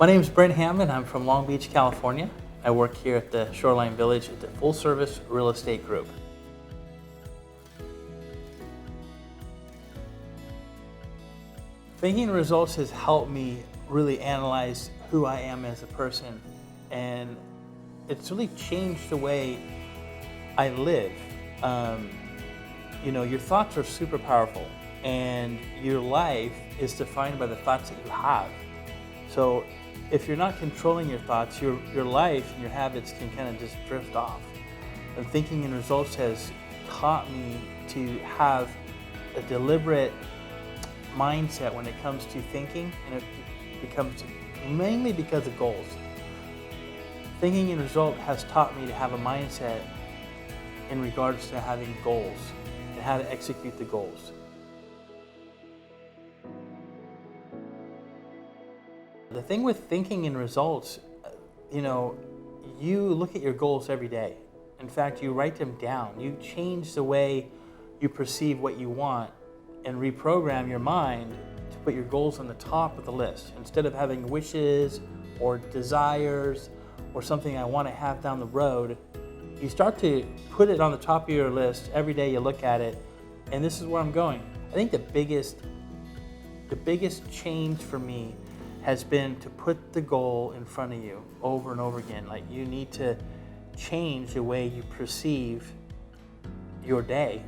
My name is Brent Hammond. I'm from Long Beach, California. I work here at the Shoreline Village at the Full Service Real Estate Group. Thinking results has helped me really analyze who I am as a person, and it's really changed the way I live. Your thoughts are super powerful, and your life is defined by the thoughts that you have. So if you're not controlling your thoughts, your life and your habits can kind of just drift off. And thinking in results has taught me to have a deliberate mindset when it comes to thinking, and it becomes mainly because of goals. Thinking in result has taught me to have a mindset in regards to having goals and how to execute the goals. The thing with thinking in results, you look at your goals every day. In fact, you write them down. You change the way you perceive what you want and reprogram your mind to put your goals on the top of the list. Instead of having wishes or desires or something I want to have down the road, you start to put it on the top of your list. Every day you look at it, and this is where I'm going. I think the biggest change for me has been to put the goal in front of you over and over again. Like, you need to change the way you perceive your day,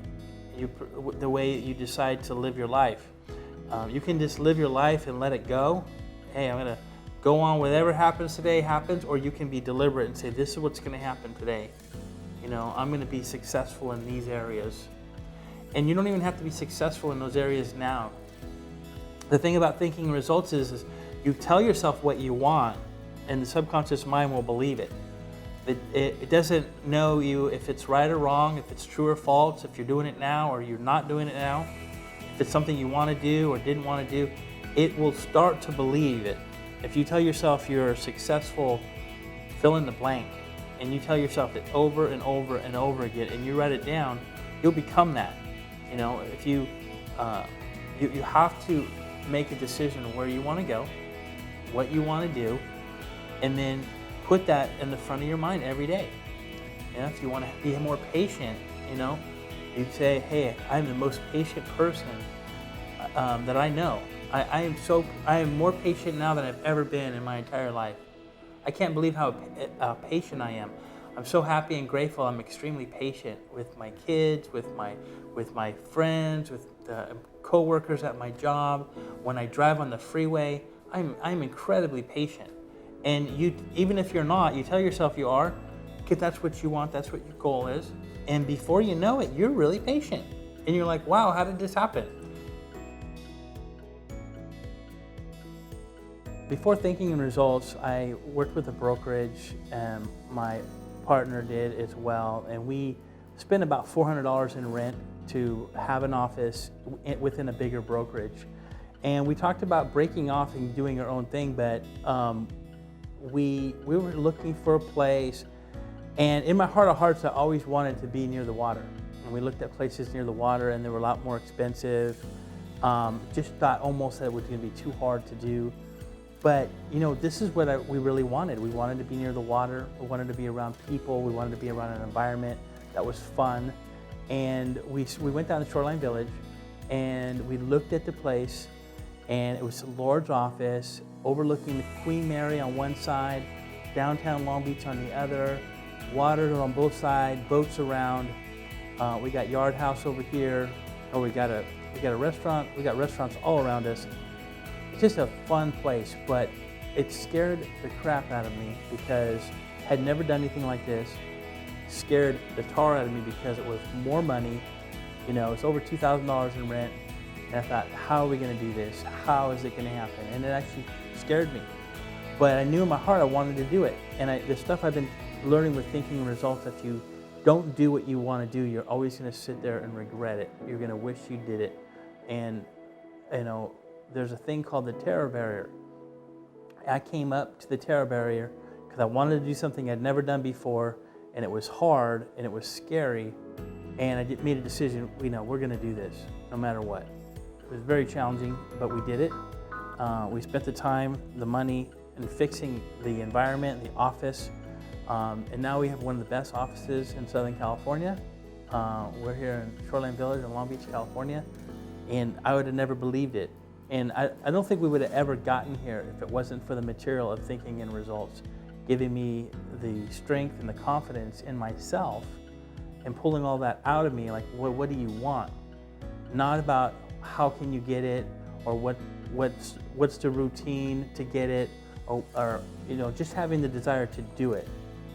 the way you decide to live your life. You can just live your life and let it go. Hey, I'm gonna go on, whatever happens today happens, or you can be deliberate and say, this is what's gonna happen today. I'm gonna be successful in these areas. And you don't even have to be successful in those areas now. The thing about thinking results is you tell yourself what you want, and the subconscious mind will believe it. It doesn't know you if it's right or wrong, if it's true or false, if you're doing it now or you're not doing it now, if it's something you want to do or didn't want to do. It will start to believe it. If you tell yourself you're successful, fill in the blank, and you tell yourself it over and over and over again, and you write it down, you'll become that. If you have to make a decision where you want to go, what you want to do, and then put that in the front of your mind every day. If you want to be more patient, you say, hey, I'm the most patient person that I know. I am more patient now than I've ever been in my entire life. I can't believe how patient I am. I'm so happy and grateful. I'm extremely patient with my kids, with my friends, with the co-workers at my job. When I drive on the freeway, I'm incredibly patient. And even if you're not, you tell yourself you are, because that's what you want, that's what your goal is. And before you know it, you're really patient. And you're like, wow, how did this happen? Before thinking in results, I worked with a brokerage, and my partner did as well. And we spent about $400 in rent to have an office within a bigger brokerage. And we talked about breaking off and doing our own thing, but we were looking for a place, and in my heart of hearts, I always wanted to be near the water. And we looked at places near the water, and they were a lot more expensive. Just thought almost that it was going to be too hard to do. But this is what we really wanted. We wanted to be near the water. We wanted to be around people. We wanted to be around an environment that was fun. And we went down to Shoreline Village, and we looked at the place. And it was a large office overlooking the Queen Mary on one side, downtown Long Beach on the other, water on both sides, boats around. We got Yard House over here, we got a restaurant. We got restaurants all around us. It's just a fun place, but it scared the crap out of me because I had never done anything like this. Scared the tar out of me because it was more money. It's over $2,000 in rent. And I thought, how are we going to do this? How is it going to happen? And it actually scared me. But I knew in my heart I wanted to do it. And the stuff I've been learning with thinking results, if you don't do what you want to do, you're always going to sit there and regret it. You're going to wish you did it. And, there's a thing called the TIR barrier. I came up to the TIR barrier because I wanted to do something I'd never done before, and it was hard, and it was scary. And I made a decision, we're going to do this no matter what. It was very challenging, but we did it. We spent the time, the money, and fixing the environment, the office. And now we have one of the best offices in Southern California. We're here in Shoreline Village in Long Beach, California, and I would have never believed it. And I don't think we would have ever gotten here if it wasn't for the material of Thinking in Results, giving me the strength and the confidence in myself and pulling all that out of me, like, what do you want? Not about how can you get it, or what's the routine to get it, or just having the desire to do it.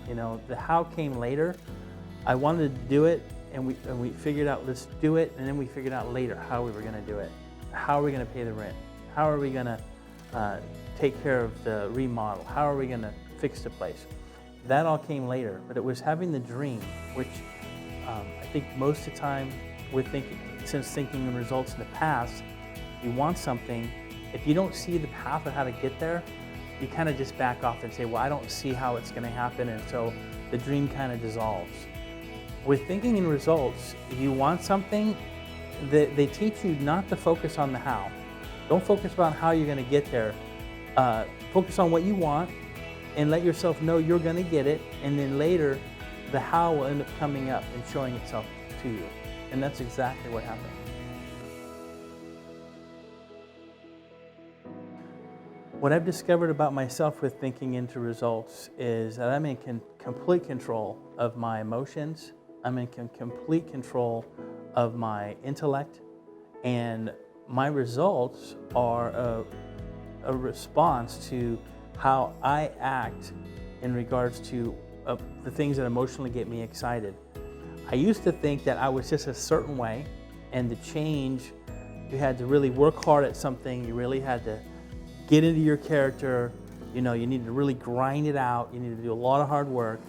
The how came later. I wanted to do it, and we figured out, let's do it, and then we figured out later how we were going to do it. How are we going to pay the rent? How are we going to take care of the remodel? How are we going to fix the place? That all came later, but it was having the dream, which I think most of the time since Thinking in Results in the past, you want something. If you don't see the path of how to get there, you kind of just back off and say, well, I don't see how it's going to happen, and so the dream kind of dissolves. With Thinking in Results, you want something, they teach you not to focus on the how. Don't focus on how you're going to get there. Focus on what you want and let yourself know you're going to get it, and then later the how will end up coming up and showing itself to you. And that's exactly what happened. What I've discovered about myself with Thinking into Results is that I'm in complete control of my emotions. I'm in complete control of my intellect, and my results are a response to how I act in regards to the things that emotionally get me excited. I used to think that I was just a certain way, and to change, you had to really work hard at something. You really had to get into your character. You need to really grind it out. You need to do a lot of hard work.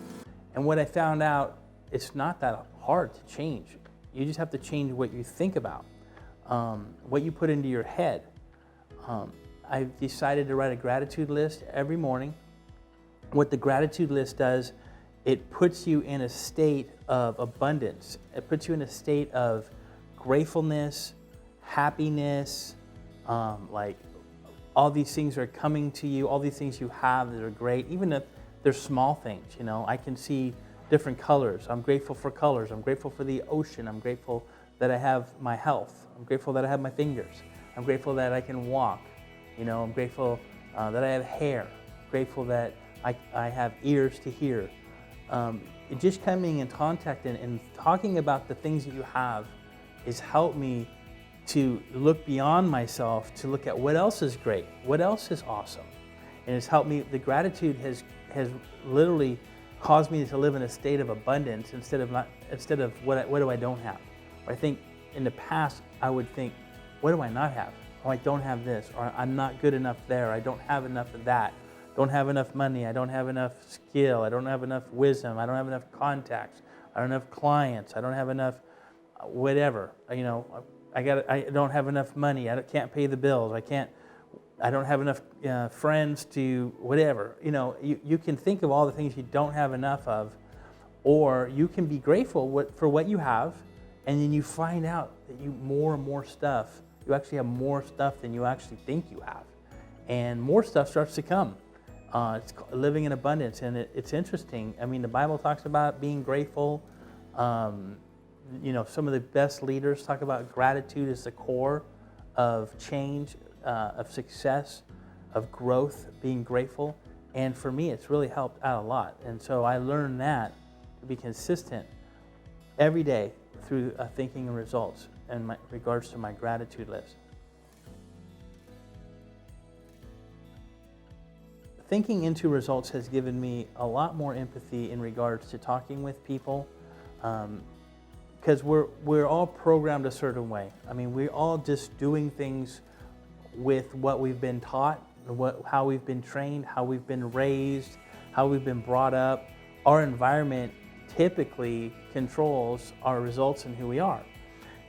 And what I found out, it's not that hard to change. You just have to change what you think about, what you put into your head. I've decided to write a gratitude list every morning. What the gratitude list does, it puts you in a state of abundance. It puts you in a state of gratefulness, happiness, like all these things are coming to you, all these things you have that are great, even if they're small things. I can see different colors. I'm grateful for colors. I'm grateful for the ocean. I'm grateful that I have my health. I'm grateful that I have my fingers. I'm grateful that I can walk. I'm grateful that I have hair. I'm grateful that I have ears to hear. Just coming in contact and talking about the things that you have has helped me to look beyond myself, to look at what else is great, what else is awesome. And it's helped me, the gratitude has literally caused me to live in a state of abundance instead of what do I don't have. I think in the past I would think, what do I not have? Oh, I don't have this, or I'm not good enough there, I don't have enough of that, don't have enough money, I don't have enough skill, I don't have enough wisdom, I don't have enough contacts, I don't have clients, I don't have enough whatever, I don't have enough money, I can't pay the bills, I don't have enough friends to whatever. You can think of all the things you don't have enough of, or you can be grateful for what you have, and then you find out that more and more stuff, you actually have more stuff than you actually think you have. And more stuff starts to come. It's living in abundance, and it's interesting. I mean, the Bible talks about being grateful. Some of the best leaders talk about gratitude as the core of change, of success, of growth, being grateful. And for me, it's really helped out a lot. And so I learned that to be consistent every day through Thinking in Results in regards to my gratitude list. Thinking into Results has given me a lot more empathy in regards to talking with people, because we're all programmed a certain way. I mean, we're all just doing things with what we've been taught, how we've been trained, how we've been raised, how we've been brought up. Our environment typically controls our results and who we are.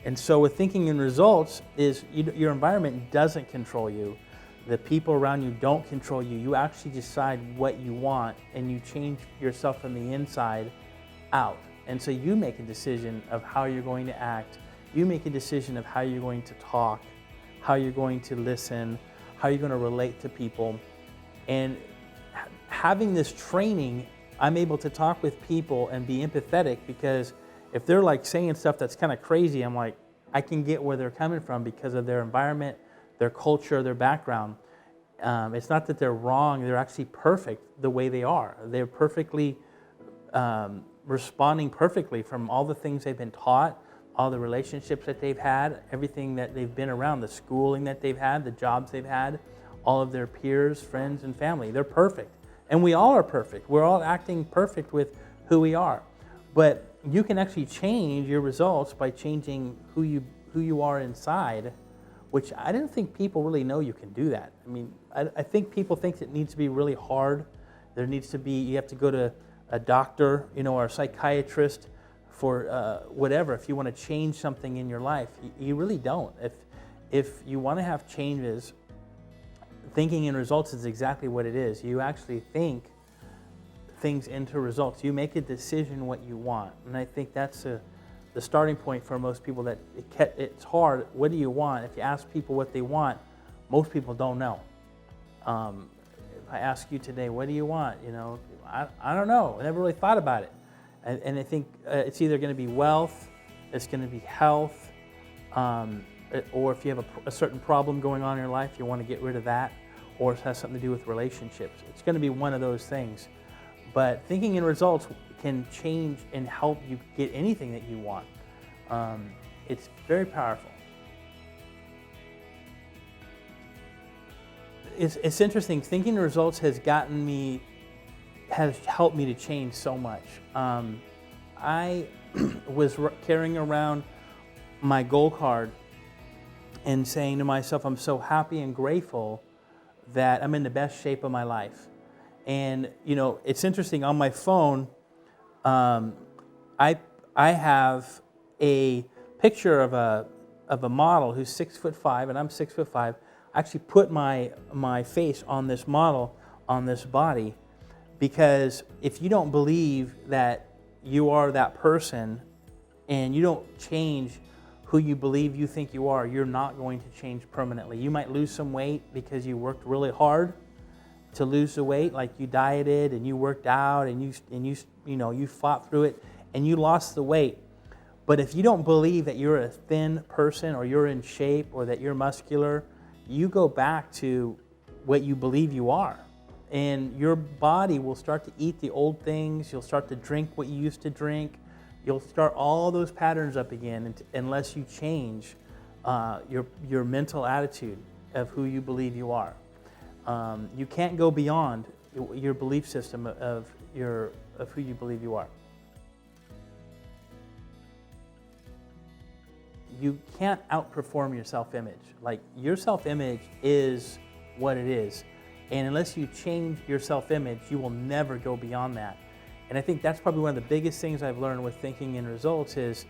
And so with Thinking in Results is your environment doesn't control you. The people around you don't control you. You actually decide what you want, and you change yourself from the inside out. And so you make a decision of how you're going to act. You make a decision of how you're going to talk, how you're going to listen, how you're going to relate to people. And having this training, I'm able to talk with people and be empathetic, because if they're like saying stuff that's kind of crazy, I'm like, I can get where they're coming from because of their environment, their culture, their background. It's not that they're wrong, they're actually perfect the way they are. They're perfectly responding perfectly from all the things they've been taught, all the relationships that they've had, everything that they've been around, the schooling that they've had, the jobs they've had, all of their peers, friends, and family. They're perfect. And we all are perfect. We're all acting perfect with who we are. But you can actually change your results by changing who you are inside, which I didn't think people really know you can do that. I mean, I think people think it needs to be really hard. There needs to be, you have to go to a doctor, or a psychiatrist for whatever, if you want to change something in your life. You really don't. If you want to have changes, thinking in results is exactly what it is. You actually think things into results. You make a decision what you want. And I think that's the starting point for most people, that it's hard. What do you want? If you ask people what they want, most people don't know. If I ask you today, what do you want? I don't know. I never really thought about it. And I think it's either going to be wealth, it's going to be health, or if you have a certain problem going on in your life, you want to get rid of that, or it has something to do with relationships. It's going to be one of those things. But thinking in results can change and help you get anything that you want. It's very powerful. It's interesting. Thinking in results has helped me to change so much. I was carrying around my goal card and saying to myself, I'm so happy and grateful that I'm in the best shape of my life. And it's interesting, on my phone, I have a picture of a model who's 6'5", and I'm 6'5". I actually put my face on this model, on this body, because if you don't believe that you are that person and you don't change who you believe you think you are, you're not going to change permanently. You might lose some weight because you worked really hard to lose the weight, like you dieted and you worked out and you fought through it and you lost the weight. But if you don't believe that you're a thin person, or you're in shape, or that you're muscular, you go back to what you believe you are. And your body will start to eat the old things. You'll start to drink what you used to drink. You'll start all those patterns up again unless you change your mental attitude of who you believe you are. You can't go beyond your belief system of who you believe you are. You can't outperform your self-image. Like, your self-image is what it is. And unless you change your self-image, you will never go beyond that. And I think that's probably one of the biggest things I've learned with thinking in results is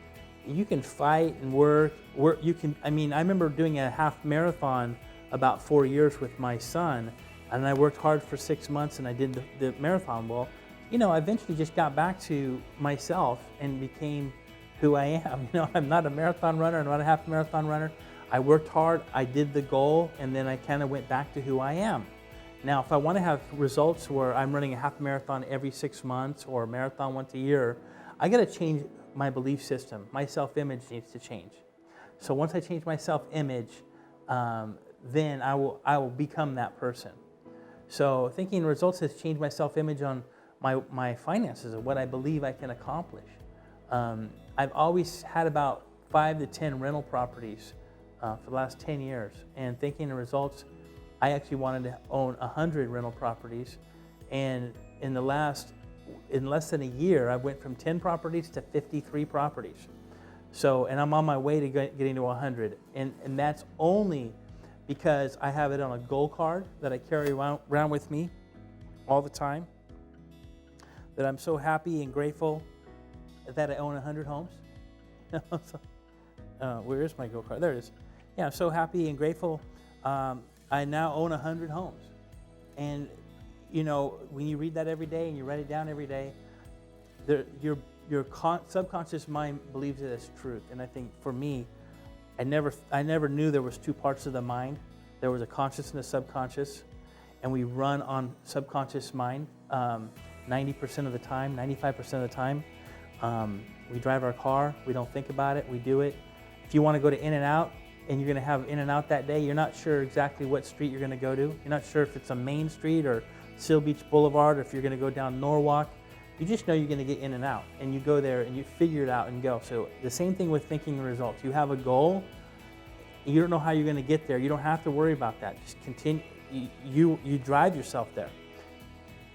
you can fight and work. I remember doing a half marathon about 4 years with my son, and I worked hard for 6 months and I did the marathon. Well, I eventually just got back to myself and became who I am. I'm not a marathon runner, I'm not a half marathon runner. I worked hard, I did the goal, and then I kind of went back to who I am. Now, if I want to have results where I'm running a half marathon every 6 months or a marathon once a year, I got to change my belief system. My self-image needs to change. So once I change my self-image, then I will become that person. So thinking in results has changed my self-image on my finances and what I believe I can accomplish. I've always had about 5 to 10 rental properties for the last 10 years. And thinking in results, I actually wanted to own 100 rental properties. And in less than a year, I went from 10 properties to 53 properties. So, and I'm on my way to getting to 100. And that's only because I have it on a goal card that I carry around with me all the time, that I'm so happy and grateful that I own 100 homes. Where is my goal card? There it is. Yeah, I'm so happy and grateful. I now own 100 homes. And, when you read that every day and you write it down every day, your subconscious mind believes it as truth. And I think for me, I never knew there was two parts of the mind. There was a conscious and a subconscious. and we run on subconscious mind 90% of the time, 95% of the time. We drive our car, we don't think about it, we do it. If you want to go to In-N-Out and you're going to have In-N-Out that day, you're not sure exactly what street you're going to go to. You're not sure if it's a main street or Seal Beach Boulevard, or if you're going to go down Norwalk. You just know you're going to get In-N-Out, and you go there and you figure it out and go. So the same thing with thinking and results. You have a goal, you don't know how you're going to get there. You don't have to worry about that. Just continue. You drive yourself there.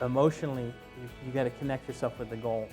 Emotionally, you got to connect yourself with the goal.